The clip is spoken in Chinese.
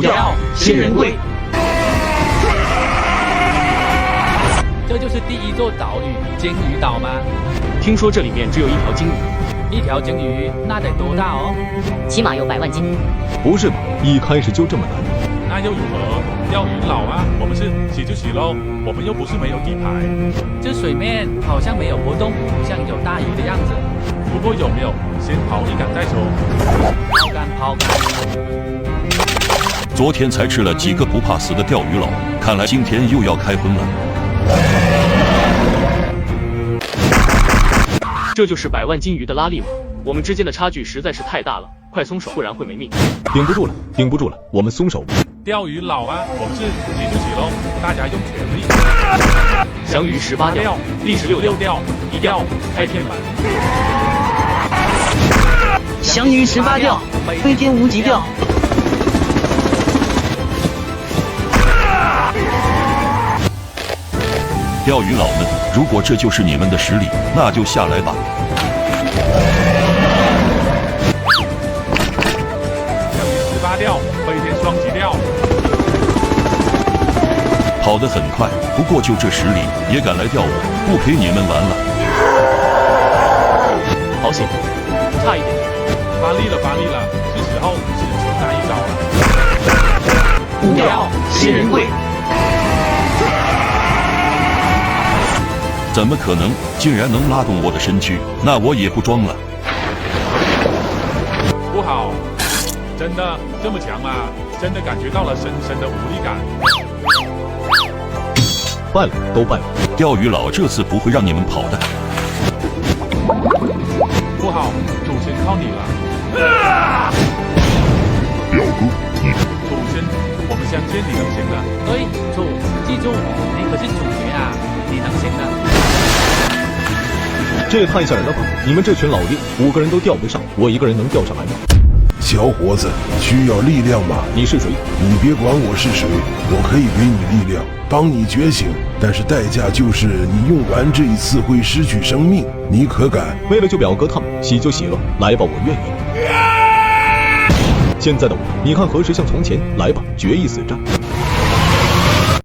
钓仙人归。这就是第一座岛屿鲸鱼岛吗？听说这里面只有一条鲸鱼。一条鲸鱼那得多大哦？起码有100万斤。不是吧？一开始就这么难？那又如何？钓鱼佬啊，我们是洗就洗喽，我们又不是没有底牌。这水面好像没有波动，不像有大鱼的样子。不过有没有，先抛一杆再说。抛竿。昨天才吃了几个不怕死的钓鱼佬，看来今天又要开荤了。这就是100万金鱼的拉力吗？我们之间的差距实在是太大了，快松手，不然会没命。顶不住了，顶不住了，我们松手。钓鱼佬啊，我们是洗就洗喽，大家用全力。翔鱼18钓，历时6钓，1钓开天板。翔鱼18钓，飞天无极钓。钓鱼佬们，如果这就是你们的实力，那就下来吧。翔鱼18钓，飞天双极钓。跑得很快，不过就这实力也敢来钓我，不陪你们玩了。好险，差一点。发力了，发力了，是时候使出那一招了。5钓仙人归。怎么可能？竟然能拉动我的身躯，那我也不装了。不好，真的这么强吗？真的感觉到了深深的无力感。败了，都败了。钓鱼佬这次不会让你们跑的。不好，主先靠你了。表哥，你主先，我们相信你能行的。对，主，记住，你可是主角啊，你能行的。这也太吓人了吧！你们这群老弟，5个人都钓不上，我1个人能钓上来吗？小伙子，需要力量吗？你是谁？你别管我是谁，我可以给你力量，帮你觉醒，但是代价就是你用完这一次会失去生命，你可敢？为了救表哥他们，洗就洗了，来吧，我愿意。现在的我，你看何时像从前？来吧，决一死战。